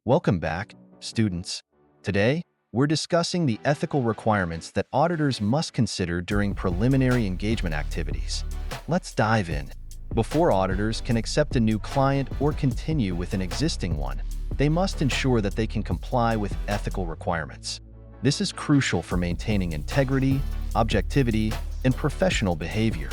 Welcome back, students. Today, we're discussing the ethical requirements that auditors must consider during preliminary engagement activities. Let's dive in. Before auditors can accept a new client or continue with an existing one, they must ensure that they can comply with ethical requirements. This is crucial for maintaining integrity, objectivity, and professional behavior.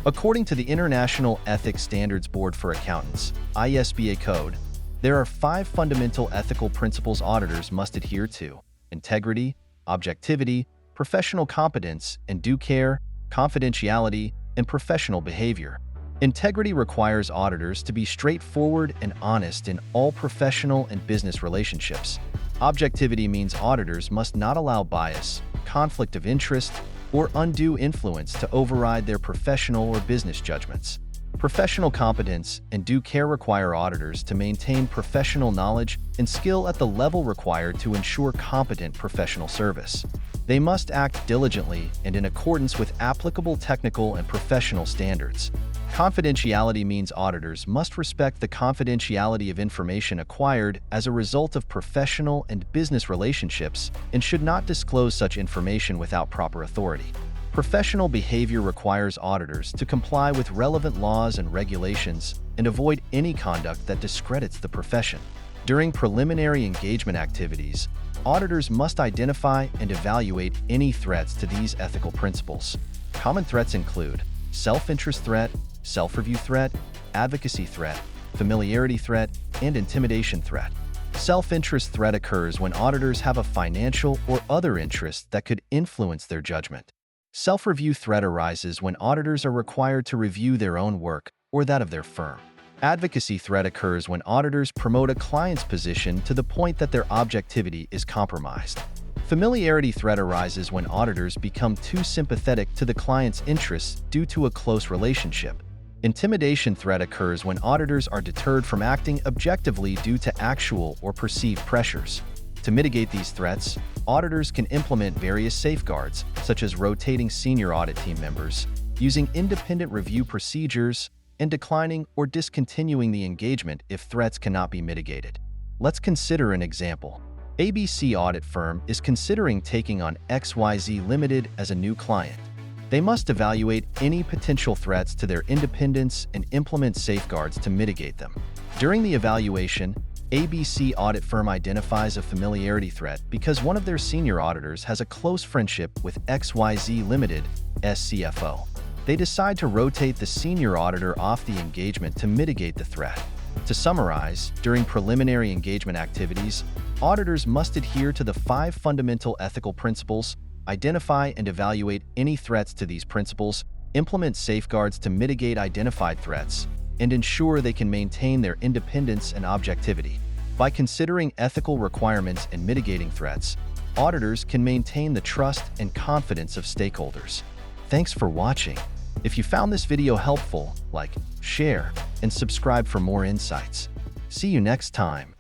According to the International Ethics Standards Board for Accountants, ISBA Code, there are 5 fundamental ethical principles auditors must adhere to: integrity, objectivity, professional competence, and due care, confidentiality, and professional behavior. Integrity requires auditors to be straightforward and honest in all professional and business relationships. Objectivity means auditors must not allow bias, conflict of interest, or undue influence to override their professional or business judgments. Professional competence and due care require auditors to maintain professional knowledge and skill at the level required to ensure competent professional service. They must act diligently and in accordance with applicable technical and professional standards. Confidentiality means auditors must respect the confidentiality of information acquired as a result of professional and business relationships and should not disclose such information without proper authority. Professional behavior requires auditors to comply with relevant laws and regulations and avoid any conduct that discredits the profession. During preliminary engagement activities, auditors must identify and evaluate any threats to these ethical principles. Common threats include self-interest threat, self-review threat, advocacy threat, familiarity threat, and intimidation threat. Self-interest threat occurs when auditors have a financial or other interest that could influence their judgment. Self-review threat arises when auditors are required to review their own work or that of their firm. Advocacy threat occurs when auditors promote a client's position to the point that their objectivity is compromised. Familiarity threat arises when auditors become too sympathetic to the client's interests due to a close relationship. Intimidation threat occurs when auditors are deterred from acting objectively due to actual or perceived pressures. To mitigate these threats, auditors can implement various safeguards, such as rotating senior audit team members, using independent review procedures, and declining or discontinuing the engagement if threats cannot be mitigated. Let's consider an example. ABC Audit Firm is considering taking on XYZ Limited as a new client. They must evaluate any potential threats to their independence and implement safeguards to mitigate them. During the evaluation, ABC Audit Firm identifies a familiarity threat because one of their senior auditors has a close friendship with XYZ Limited, CFO. They decide to rotate the senior auditor off the engagement to mitigate the threat. To summarize, during preliminary engagement activities, auditors must adhere to the 5 fundamental ethical principles, identify and evaluate any threats to these principles, implement safeguards to mitigate identified threats, and ensure they can maintain their independence and objectivity. By considering ethical requirements and mitigating threats, auditors can maintain the trust and confidence of stakeholders. Thanks for watching. If you found this video helpful, like, share, and subscribe for more insights. See you next time.